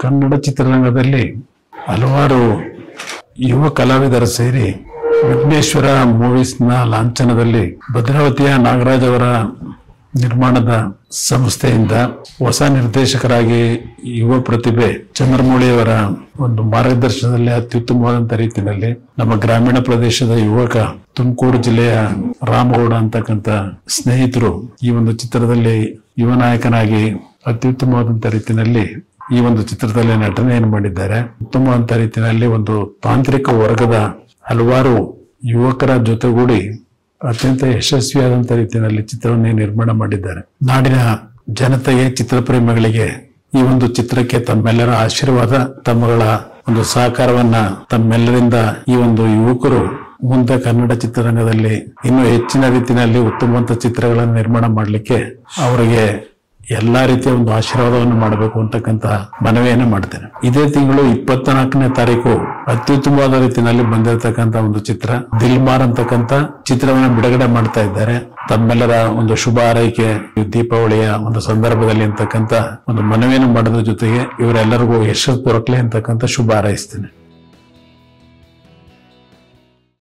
ಕನ್ನಡ ಚಿತ್ರರಂಗದಲ್ಲಿ ಹಲವಾರು ಯುವ ಕಲಾವಿದರು ಸೇರಿ ವಿಘ್ನೇಶ್ವರ ಮೂವೀಸ್ನ ಲಾಂಛನದಲ್ಲಿ ಭದ್ರಾವತಿಯ ನಾಗರಾಜ್ ಅವರ ನಿರ್ಮಾಣದ ಸಂಸ್ಥೆಯಿಂದ ಹೊಸ ನಿರ್ದೇಶಕರಾಗಿ ಯುವ ಪ್ರತಿಭೆ ಚಂದ್ರಮೌಳಿಯವರ ಒಂದು ಮಾರ್ಗದರ್ಶನದಲ್ಲಿ ಅತ್ಯುತ್ತಮವಾದಂತ ರೀತಿಯಲ್ಲಿ ನಮ್ಮ ಗ್ರಾಮೀಣ ಪ್ರದೇಶದ ಯುವಕ ತುಮಕೂರು ಜಿಲ್ಲೆಯ ರಾಮಗೌಡ ಅಂತಕ್ಕಂಥ ಸ್ನೇಹಿತರು ಈ ಒಂದು ಚಿತ್ರದಲ್ಲಿ ಯುವ ನಾಯಕನಾಗಿ ಅತ್ಯುತ್ತಮವಾದಂತ ರೀತಿಯಲ್ಲಿ ಈ ಒಂದು ಚಿತ್ರದಲ್ಲಿ ನಟನೆಯನ್ನು ಮಾಡಿದ್ದಾರೆ. ಉತ್ತಮವಾದಂತ ರೀತಿಯಲ್ಲಿ ಒಂದು ತಾಂತ್ರಿಕ ವರ್ಗದ ಹಲವಾರು ಯುವಕರ ಜೊತೆಗೂಡಿ ಅತ್ಯಂತ ಯಶಸ್ವಿಯಾದಂತ ರೀತಿಯಲ್ಲಿ ಚಿತ್ರವನ್ನು ನಿರ್ಮಾಣ ಮಾಡಿದ್ದಾರೆ. ನಾಡಿನ ಜನತೆಗೆ, ಚಿತ್ರಪ್ರೇಮಿಗಳಿಗೆ ಈ ಒಂದು ಚಿತ್ರಕ್ಕೆ ತಮ್ಮೆಲ್ಲರ ಆಶೀರ್ವಾದ, ತಮ್ಮಗಳ ಒಂದು ಸಹಕಾರವನ್ನ ತಮ್ಮೆಲ್ಲರಿಂದ ಈ ಒಂದು ಯುವಕರು ಮುಂದೆ ಕನ್ನಡ ಚಿತ್ರರಂಗದಲ್ಲಿ ಇನ್ನೂ ಹೆಚ್ಚಿನ ರೀತಿಯಲ್ಲಿ ಉತ್ತಮವಾದ ಚಿತ್ರಗಳನ್ನು ನಿರ್ಮಾಣ ಮಾಡಲಿಕ್ಕೆ ಅವರಿಗೆ ಎಲ್ಲಾ ರೀತಿಯ ಒಂದು ಆಶೀರ್ವಾದವನ್ನು ಮಾಡಬೇಕು ಅಂತಕ್ಕಂತ ಮನವಿಯನ್ನು ಮಾಡ್ತೇನೆ. ಇದೇ ತಿಂಗಳು 24ನೇ ತಾರೀಕು ಅತ್ಯುತ್ತಮವಾದ ರೀತಿಯಲ್ಲಿ ಬಂದಿರತಕ್ಕಂತ ಒಂದು ಚಿತ್ರ ದಿಲ್ಮಾರ್ ಅಂತಕ್ಕಂತ ಚಿತ್ರವನ್ನು ಬಿಡುಗಡೆ ಮಾಡ್ತಾ ಇದ್ದಾರೆ. ತಮ್ಮೆಲ್ಲರ ಒಂದು ಶುಭ ಹಾರೈಕೆ ದೀಪಾವಳಿಯ ಒಂದು ಸಂದರ್ಭದಲ್ಲಿ ಅಂತಕ್ಕಂತ ಒಂದು ಮನವಿಯನ್ನು ಮಾಡೋದ್ರ ಜೊತೆಗೆ ಇವರೆಲ್ಲರಿಗೂ ಯಶಸ್ಸು ದೊರಕಲಿ ಅಂತಕ್ಕಂತ ಶುಭ ಹಾರೈಸ್ತೇನೆ.